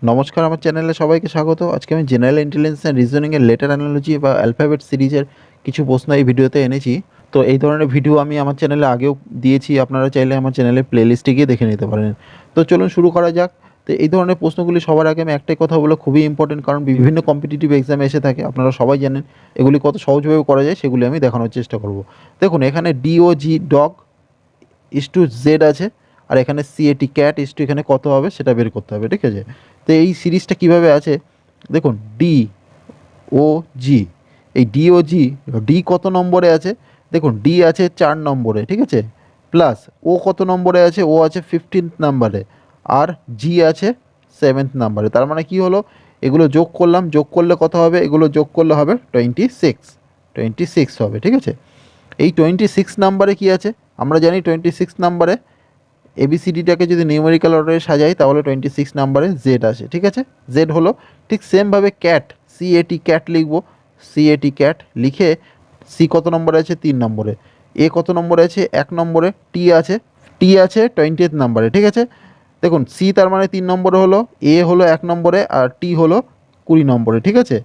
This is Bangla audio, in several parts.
নমস্কার, আমার চ্যানেলে সবাইকে স্বাগত। আজকে আমি জেনারেল ইন্টেলিজেন্স অ্যান্ড রিজনিংয়ের লেটার অ্যানালজি বা অ্যালফাবেট সিরিজের কিছু প্রশ্ন এই ভিডিওতে এনেছি। তো এই ধরনের ভিডিও আমি আমার চ্যানেলে আগেও দিয়েছি, আপনারা চাইলে আমার চ্যানেলের প্লেলিস্টে গিয়ে দেখে নিতে পারেন। তো চলুন শুরু করা যাক। তো এই ধরনের প্রশ্নগুলি সবার আগে আমি একটাই কথা বলবো, খুবই ইম্পর্টেন্ট, কারণ বিভিন্ন কম্পিটিটিভ এক্সামে এসে থাকে, আপনারা সবাই জানেন। এগুলি কত সহজভাবে করা যায় সেগুলি আমি দেখানোর চেষ্টা করব। দেখুন, এখানে DOG dog is to Z আছে, আর এখানে CAT ক্যাট ইস টু এখানে কত হবে সেটা বের করতে হবে, ঠিক আছে। তো এই সিরিজটা কিভাবে আছে দেখুন, DOG, এই DOG, ডি কত নম্বরে আছে দেখুন, ডি আছে 4 নম্বরে, ঠিক আছে, প্লাস ও কত নম্বরে আছে, ও আছে 15th নাম্বারে, আর জি আছে 7th নাম্বারে। তার মানে কি হলো, এগুলো যোগ করলাম, যোগ করলে কত হবে, এগুলো যোগ করলে হবে 26 হবে, ঠিক আছে। এই 26 নাম্বারে কি আছে, আমরা জানি 26 নাম্বারে এবিসিডিটাকে যদি নিউমেরিক্যাল অর্ডারে সাজাই তাহলে 26 নাম্বারে জেড আসে, ঠিক আছে। জেড হলো, ঠিক সেমভাবে ক্যাট, CAT ক্যাট লিখবো, CAT ক্যাট লিখে সি কত নম্বরে আছে 3 নম্বরে, এ কত নম্বরে আছে 1 নম্বরে, টি আছে 20th নাম্বারে, ঠিক আছে। দেখুন, সি তার মানে 3 নম্বরে হলো, এ হলো 1 নম্বরে, আর টি হলো 20 নম্বরে, ঠিক আছে।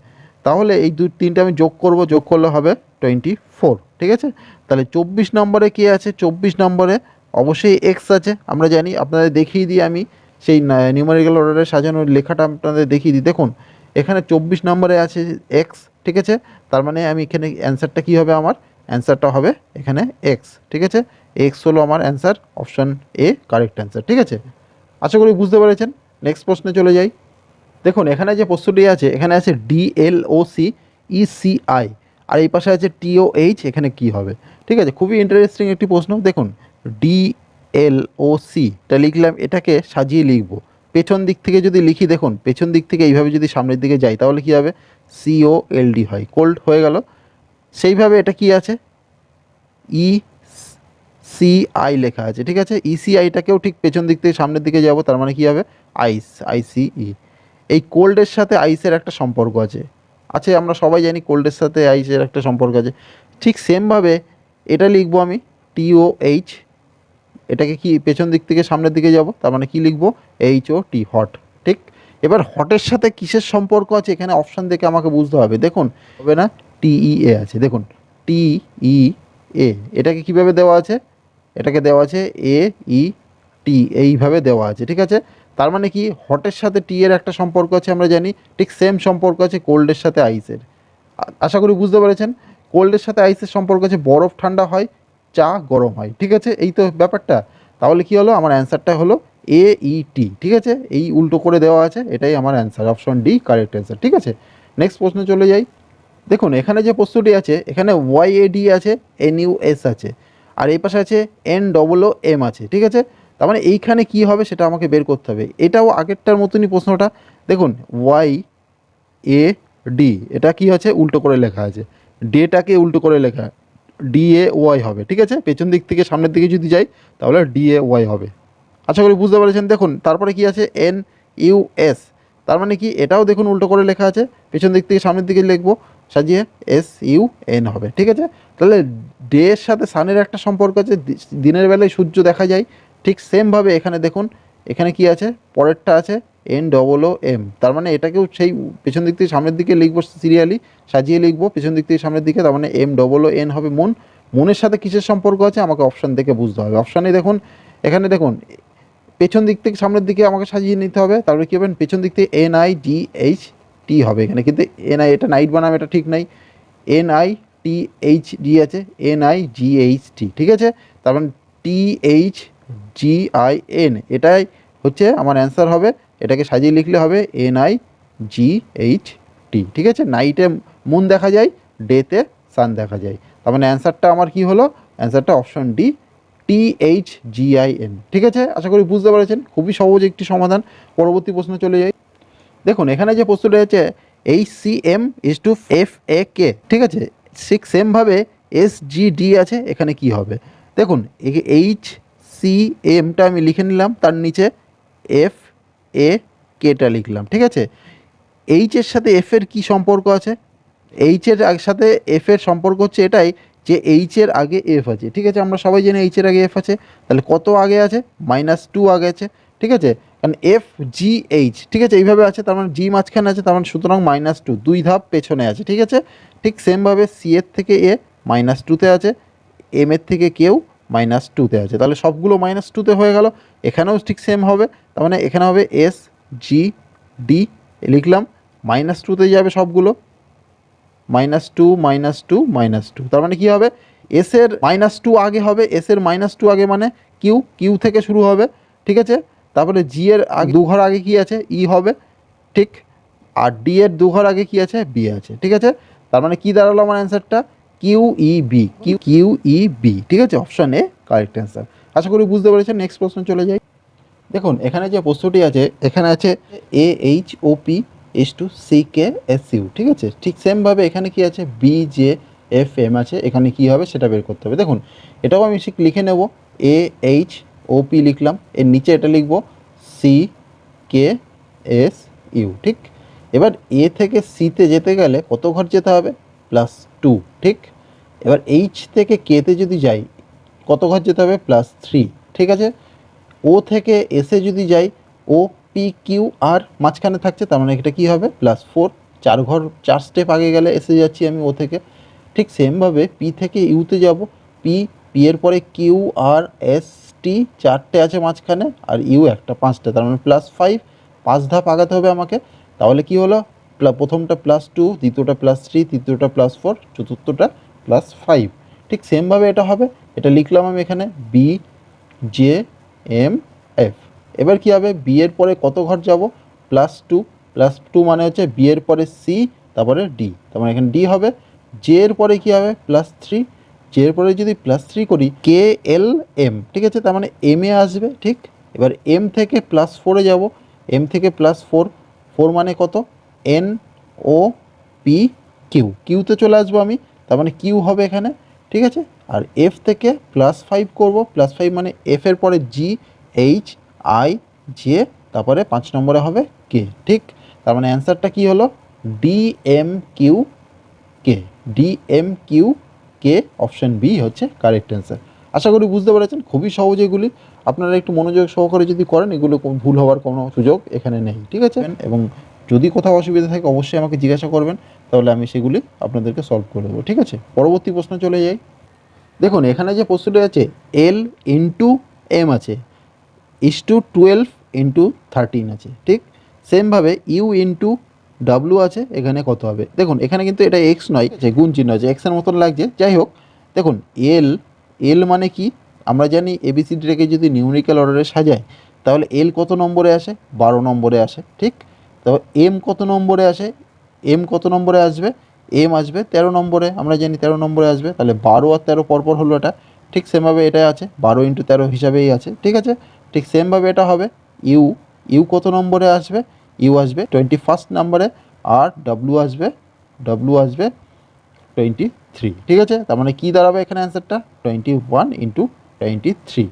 তাহলে এই তিনটে আমি যোগ করব, যোগ করলে হবে 24, ঠিক আছে। তাহলে 24 নম্বরে কি আছে, 24 নম্বরে অবশ্যই এক্স আছে, আমরা জানি। আপনাদের দেখিয়ে দিই আমি সেই নিউমেরিক্যাল অর্ডারে সাজানোর লেখাটা আপনাদের দেখিয়ে দিই। দেখুন, এখানে 24 নম্বরে আছে এক্স, ঠিক আছে। তার মানে আমি এখানে অ্যান্সারটা কী হবে, আমার অ্যান্সারটা হবে এখানে এক্স, ঠিক আছে। এক্স হলো আমার answer, option A correct answer, ঠিক আছে। আশা করি বুঝতে পেরেছেন। নেক্সট প্রশ্নে চলে যাই। দেখুন, এখানে যে প্রশ্নটি আছে, এখানে আছে DLOCECI, আর এই পাশে আছে TOH, এখানে কি হবে, ঠিক আছে। খুবই ইন্টারেস্টিং একটি প্রশ্ন। দেখুন, DLOCটা লিখলাম, এটাকে সাজিয়ে লিখব। পেছন দিক থেকে যদি লিখি, দেখুন পেছন দিক থেকে এইভাবে যদি সামনের দিকে যাই তাহলে কি হবে, COLD হয়, কোল্ড হয়ে গেল। সেইভাবে এটা কি আছে, ECI লেখা আছে, ঠিক আছে। ECIটাকেও ঠিক পেছন দিক থেকে সামনের দিকে যাব, তার মানে কি হবে, ICE। এই কোল্ডের সাথে আইসের একটা সম্পর্ক আছে, আমরা সবাই জানি কোল্ডের সাথে আইসের একটা সম্পর্ক আছে। ঠিক সেমভাবে এটা লিখবো আমি, TOH, এটাকে কি পেছন দিক থেকে সামনের দিকে যাব, তার মানে কি লিখবো, HOT, হট, ঠিক। এবার হটের সাথে কিসের সম্পর্ক আছে এখানে অপশান দেখে আমাকে বুঝতে হবে। দেখুন, হবে না, TEA আছে, দেখুন TEA, এটাকে কিভাবে দেওয়া আছে, এটাকে দেওয়া আছে AET, এইভাবে দেওয়া আছে, ঠিক আছে। তার মানে কি, হটের সাথে টি এর একটা সম্পর্ক আছে, আমরা জানি। ঠিক সেম সম্পর্ক আছে কোল্ডের সাথে আইসের। আশা করি বুঝতে পেরেছেন। কোল্ডের সাথে আইসের সম্পর্ক আছে, বরফ ঠান্ডা হয়, চা গরম হয়, ঠিক আছে। এই তো ব্যাপারটা। তাহলে কি হলো, আমার অ্যান্সারটা হলো AET, ঠিক আছে। এই উল্টো করে দেওয়া আছে, এটাই আমার answer, option D correct answer, ঠিক আছে। নেক্সট প্রশ্নে চলে যাই। দেখুন, এখানে যে প্রশ্নটি আছে, এখানে YAD আছে, NUS আছে, আর এই পাশে আছে NOOM আছে, ঠিক আছে। তার মানে এইখানে কি হবে সেটা আমাকে বের করতে হবে। এটাও আগেরটার মতনই প্রশ্নটা। দেখুন, YAD, এটা কি আছে, উল্টো করে লেখা আছে, ডেটাকে উল্টো করে লেখা, DAY হবে, ঠিক আছে। পেছন দিক থেকে সামনের দিকে যদি যাই তাহলে DAY হবে। আশা করি বুঝতে পেরেছেন। দেখুন, তারপরে কি আছে, NUS, তার মানে কি, এটাও দেখুন উল্টো করে লেখা আছে, পেছন দিক থেকে সামনের দিকে লিখবো, সাজিয়ে SUN হবে, ঠিক আছে। তাহলে ডে এর সাথে সানের একটা সম্পর্ক আছে, দিনের বেলায় সূর্য দেখা যায়। ঠিক সেমভাবে এখানে দেখুন, এখানে কি আছে, পরেরটা আছে NOOM, তার মানে এটাকেও সেই পেছন দিক থেকে সামনের দিকে লিখবো, সিরিয়ালি সাজিয়ে লিখবো পেছন দিক থেকে সামনের দিকে, তার মানে MOON হবে, মুন। মুনের সাথে কিসের সম্পর্ক আছে আমাকে অপশান দেখে বুঝতে হবে। অপশানে দেখুন, এখানে দেখুন পেছন দিক থেকে সামনের দিকে আমাকে সাজিয়ে নিতে হবে, তারপরে কী হবেন, পেছন দিক থেকে NIGHT হবে এখানে, কিন্তু এটা নাইট বানাম, এটা ঠিক নাই। NITHG আছে, NIGHT, ঠিক আছে। তার মানে THGIN, এটাই হচ্ছে আমার অ্যান্সার হবে। এটাকে সাজিয়ে লিখলে হবে NIGHT, ঠিক আছে। নাইটে মুন দেখা যায়, ডেতে সান দেখা যায়, তার মানে অ্যান্সারটা আমার কি হলো, অ্যান্সারটা অপশন ডি, THGIN, ঠিক আছে। আশা করি বুঝতে পেরেছেন, খুবই সহজ একটি সমাধান। পরবর্তী প্রশ্ন চলে যাই। দেখুন, এখানে যে প্রশ্নটা হচ্ছে HCM ইজ টু FAK, ঠিক আছে। ঠিক সেমভাবে SGD আছে, এখানে কি হবে, দেখুন HCMটা আমি লিখে নিলাম, তার নিচে FAKটা লিখলাম, ঠিক আছে। এইচের সাথে এফের কি সম্পর্ক আছে, এইচের সাথে এফের সম্পর্ক হচ্ছে এটাই, যে এইচের আগে এফ আছে, ঠিক আছে। আমরা সবাই জানি এইচের আগে এফ আছে, তাহলে কত আগে আছে, -2 আগে আছে। ঠিক আছে, কারণ এফ জি এইচ, ঠিক আছে, এইভাবে আছে, তার মানে জি মাঝখানে আছে, তার মানে সুতরাং -2 2 ধাপ পেছনে আছে, ঠিক আছে। ঠিক সেমভাবে সি এর থেকে এ -2তে আছে, এম এর থেকে কেউ -2তে আছে, তাহলে সবগুলো -2তে হয়ে গেল। এখানেও ঠিক সেম হবে, তার মানে এখানে হবে এস জি ডি, লিখলাম, -2তে যাবে সবগুলো, -2 -2 -2, তার মানে কী হবে, এস এর -2 আগে হবে, এস এর -2 আগে মানে কিউ, কিউ থেকে শুরু হবে, ঠিক আছে। তারপরে জি এর আগে 2 ঘর আগে কী আছে, ই হবে, ঠিক। আর ডি এর 2 ঘর আগে কী আছে, বি আছে, ঠিক আছে। তার মানে কী দাঁড়ালো আমার অ্যান্সারটা, Q E B, Q E B, ঠিক আছে, অপশান এ কারেক্ট অ্যান্সার। আশা করি বুঝতে পেরেছেন। নেক্সট প্রশ্ন চলে যাই। দেখুন এখানে যে প্রশ্নটি আছে, এখানে আছে A H O P S two C K S U, ঠিক আছে। ঠিক সেমভাবে এখানে কি আছে, বি জে এফ এম আছে, এখানে কি হবে সেটা বের করতে হবে। দেখুন এটাও আমি ঠিক লিখে নেব, এ এইচ ও পি লিখলাম, এর নিচে এটা লিখব সি কে এস ইউ, ঠিক। এবার এ থেকে সিতে যেতে গেলে কত ঘর যেতে হবে, +2, ঠিক। এবার এইচ থেকে কেতে যদি যাই কত ঘর যেতে হবে, +3, ঠিক আছে। ও থেকে এসে যদি যাই, ও পি কিউ আর মাঝখানে থাকছে, তার মানে এটা কী হবে, +4, 4 ঘর 4 স্টেপ আগে গেলে এসে যাচ্ছি আমি ও থেকে। ঠিক সেমভাবে পি থেকে ইউতে যাব, পি পি এর পরে কিউ আর এস টি 4টে আছে মাঝখানে, আর ইউ একটা, 5টে, তার মানে +5, 5 ধাপ আগাতে হবে আমাকে। তাহলে কি হলো, প্রথমটা +2, দ্বিতীয়টা +3, তৃতীয়টা +4, চতুর্থটা +5। ঠিক সেমভাবে এটা হবে, এটা লিখলাম আমি এখানে বি জে এম এফ। এবার কী হবে, বি এর পরে কত ঘর যাব, +2, +2 মানে হচ্ছে বি এর পরে সি, তারপরে ডি, তার মানে এখানে ডি হবে। জে এর পরে কী হবে, +3, জে এর পরে যদি +3 করি, কে এল এম, ঠিক আছে, তার মানে এম এ আসবে, ঠিক। এবার এম থেকে +4-এ যাব, এম থেকে +4, 4 মানে কত, এন ও পি কিউ, কিউতে চলে আসবো আমি, তার মানে কিউ হবে এখানে, ঠিক আছে। আর এফ থেকে +5 করব, +5 মানে এফ এর পরে জি এইচ আই জে, তারপরে 5 নম্বরে হবে কে, ঠিক। তার মানে অ্যান্সারটা কী হলো, ডি এম কিউ কে, ডি এম কিউ কে, অপশান বি হচ্ছে কারেক্ট অ্যান্সার। আশা করি বুঝতে পেরেছেন, খুবই সহজ এগুলি, আপনারা একটু মনোযোগ সহকারে যদি করেন, এগুলো ভুল হওয়ার কোনো সুযোগ এখানে নেই, ঠিক আছে। এবং যদি কোথাও অসুবিধা থাকে অবশ্যই আমাকে জিজ্ঞাসা করবেন, তাহলে আমি সেগুলি আপনাদেরকে সলভ করে দেবো, ঠিক আছে। পরবর্তী প্রশ্ন চলে যাই। দেখুন এখানে যে প্রশ্নটি আছে, এল ইন্টু এম আছে, *12 × 13 আছে, ঠিক। সেমভাবে ইউ ইন্টু ডাব্লু আছে, এখানে কত হবে। দেখুন এখানে কিন্তু এটা এক্স নয়, যে গুণ চিহ্ন আছে, এক্সের মতন লাগছে, যাই হোক। দেখুন এল, এল মানে কি, আমরা জানি এবিসিডিটাকে যদি নিউমেরিক্যাল অর্ডারে সাজাই, তাহলে এল কত নম্বরে আসে, 12 নম্বরে আসে, ঠিক। তো এম কত নম্বরে আসে, এম কত নম্বরে আসবে, এম আসবে 13 নম্বরে, আমরা জানি 13 নম্বরে আসবে, তাহলে 12 আর 13 পরপর হলো এটা। ঠিক সেমভাবে এটা আছে 12 × 13 হিসাবেই আছে, ঠিক আছে। ঠিক সেমভাবে এটা হবে ইউ, ইউ কত নম্বরে আসবে, ইউ আসবে 21 নম্বরে, আর ডাব্লু আসবে, ডাব্লু আসবে 23, ঠিক আছে। তার মানে কী দাঁড়াবে এখানে অ্যান্সারটা, 21 × 23।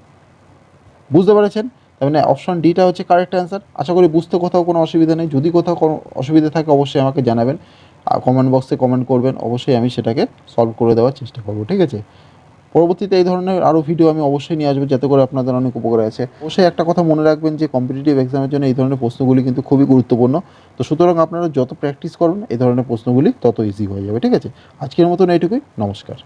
বুঝতে পেরেছেন, তার মানে অপশন ডিটা হচ্ছে কারেক্ট অ্যান্সার। আশা করি বুঝতে কোথাও কোনো অসুবিধা নেই, যদি কোথাও কোনো অসুবিধা থাকে অবশ্যই আমাকে জানাবেন, কমেন্ট বক্সে কমেন্ট করবেন, অবশ্যই আমি সেটাকে সলভ করে দেওয়ার চেষ্টা করব, ঠিক আছে। পরবর্তীতে এই ধরনের আরও ভিডিও আমি অবশ্যই নিয়ে আসবো, যাতে করে আপনাদের অনেক উপকার আছে। অবশ্যই একটা কথা মনে রাখবেন যে কম্পিটিটিভ এক্সামের জন্য এই ধরনের প্রশ্নগুলি কিন্তু খুবই গুরুত্বপূর্ণ। তো সুতরাং আপনারা যত প্র্যাকটিস করবেন এই ধরনের প্রশ্নগুলি তত ইজি হয়ে যাবে, ঠিক আছে। আজকের মতন এইটুকুই, নমস্কার।